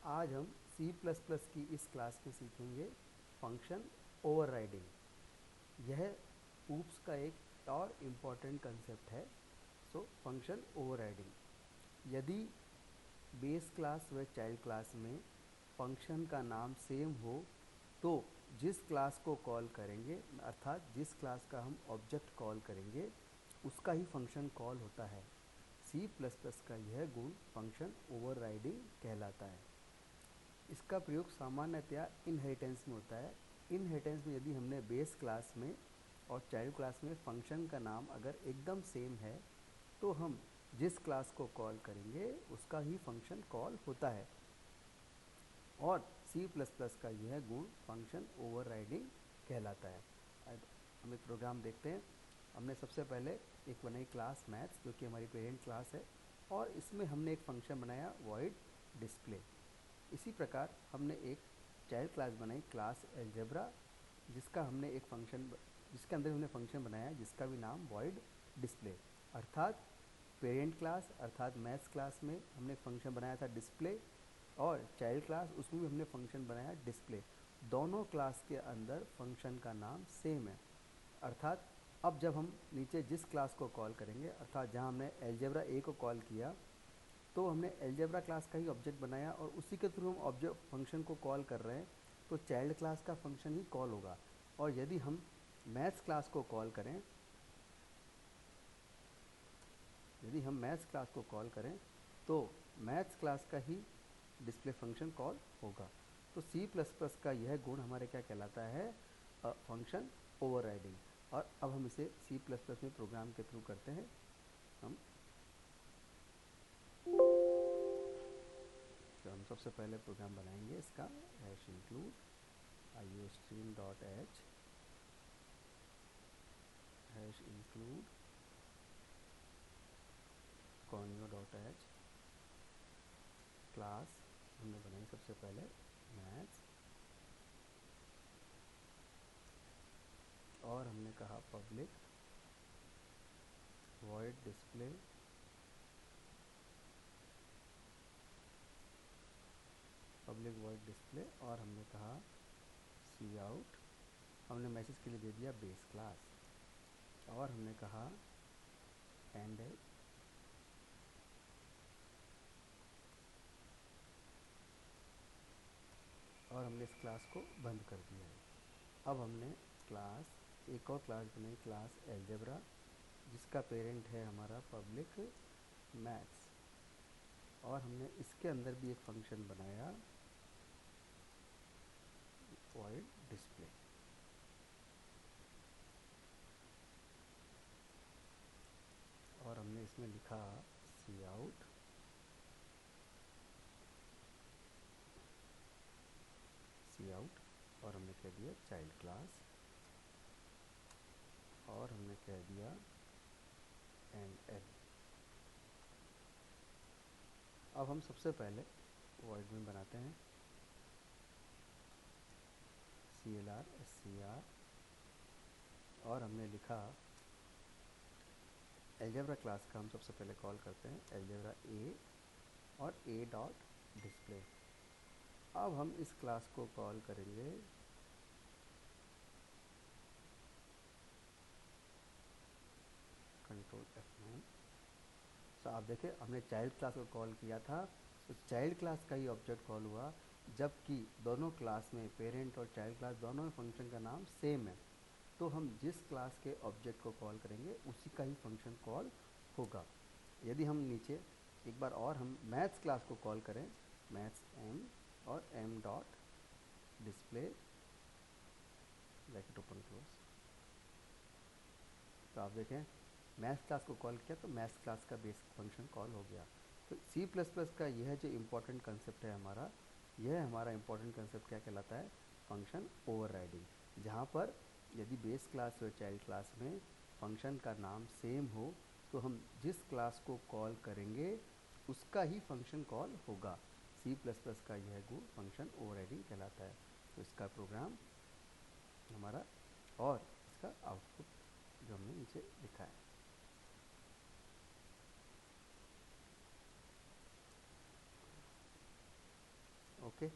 आज हम C++ की इस क्लास में सीखेंगे फंक्शन ओवरराइडिंग। यह ऊप्स का एक और इम्पॉर्टेंट कंसेप्ट है। फंक्शन ओवरराइडिंग, यदि बेस क्लास व चाइल्ड क्लास में फंक्शन का नाम सेम हो तो जिस क्लास को कॉल करेंगे, अर्थात जिस क्लास का हम ऑब्जेक्ट कॉल करेंगे, उसका ही फंक्शन कॉल होता है। C++ का यह गुण फंक्शन ओवरराइडिंग कहलाता है। इसका प्रयोग सामान्यतया इनहेरिटेंस में होता है। इनहेरिटेंस में यदि हमने बेस क्लास में और चाइल्ड क्लास में फंक्शन का नाम अगर एकदम सेम है तो हम जिस क्लास को कॉल करेंगे उसका ही फंक्शन कॉल होता है। और C++ का यह गुण फंक्शन ओवरराइडिंग कहलाता है। अब हम एक प्रोग्राम देखते हैं। हमने सबसे पहले एक बनाई क्लास मैथ्स, जो कि हमारी पेरेंट क्लास है, और इसमें हमने एक फंक्शन बनाया वॉइड डिस्प्ले। इसी प्रकार हमने एक चाइल्ड क्लास बनाई क्लास एल्जेब्रा, जिसका हमने एक फंक्शन जिसके अंदर हमने फंक्शन बनाया जिसका भी नाम वॉइड डिस्प्ले। अर्थात पेरेंट क्लास अर्थात मैथ्स क्लास में हमने फंक्शन बनाया था डिस्प्ले, और चाइल्ड क्लास उसमें भी हमने फंक्शन बनाया डिस्प्ले। दोनों क्लास के अंदर फंक्शन का नाम सेम है। अर्थात अब जब हम नीचे जिस क्लास को कॉल करेंगे, अर्थात जहाँ हमने एल्जेब्रा ए को कॉल किया तो हमने एल्जेब्रा क्लास का ही ऑब्जेक्ट बनाया और उसी के थ्रू हम ऑब्जेक्ट फंक्शन को कॉल कर रहे हैं, तो चाइल्ड क्लास का फंक्शन ही कॉल होगा। और यदि हम मैथ्स क्लास को कॉल करें तो मैथ्स क्लास का ही डिस्प्ले फंक्शन कॉल होगा। तो C++ का यह गुण हमारे क्या कहलाता है? Function overriding. और अब हम इसे C++ में प्रोग्राम के थ्रू करते हैं। हम सबसे पहले प्रोग्राम बनाएंगे इसका #include iostream.h #include conio.h class हमने बनाई सबसे पहले मैथ्स, और हमने कहा पब्लिक वॉइड डिस्प्ले और हमने कहा सी आउट। हमने मैसेज के लिए दे दिया बेस क्लास, और हमने कहा एंड और हमने इस क्लास को बंद कर दिया है। अब हमने एक और क्लास बनाई क्लास एल्जेब्रा, जिसका पेरेंट है हमारा पब्लिक मैथ्स, और हमने इसके अंदर भी एक फंक्शन बनाया वॉइड डिस्प्ले। और हमने इसमें लिखा सी आउट और हमने कह दिया चाइल्ड क्लास, और हमने कह दिया एंड एल। अब हम सबसे पहले वॉइड में बनाते हैं CLR SCR, और हमने लिखा एल्जेब्रा क्लास का हम सबसे पहले कॉल करते हैं एल्जेब्रा ए और a डॉट डिस्प्ले। अब हम इस क्लास को कॉल करेंगे कंट्रोल F9। तो आप देखें, हमने चाइल्ड क्लास को कॉल किया था तो चाइल्ड क्लास का ही ऑब्जेक्ट कॉल हुआ, जबकि दोनों क्लास में पेरेंट और चाइल्ड क्लास दोनों में फंक्शन का नाम सेम है। तो हम जिस क्लास के ऑब्जेक्ट को कॉल करेंगे उसी का ही फंक्शन कॉल होगा। यदि हम नीचे एक बार और हम मैथ्स क्लास को कॉल करें, मैथ्स m और m dot display bracket open close, तो आप देखें मैथ्स क्लास को कॉल किया तो मैथ्स क्लास का बेस फंक्शन कॉल हो गया। तो C++ का यह जो इम्पोर्टेंट कंसेप्ट है यह हमारा इम्पोर्टेंट कंसेप्ट क्या कहलाता है? Function overriding. जहाँ पर यदि बेस क्लास और चाइल्ड क्लास में फंक्शन का नाम सेम हो तो हम जिस क्लास को कॉल करेंगे उसका ही फंक्शन कॉल होगा। C++ का यह गुण फंक्शन ओवरराइडिंग कहलाता है। तो इसका प्रोग्राम हमारा और इसका आउटपुट जो हमने नीचे लिखा है। ओके।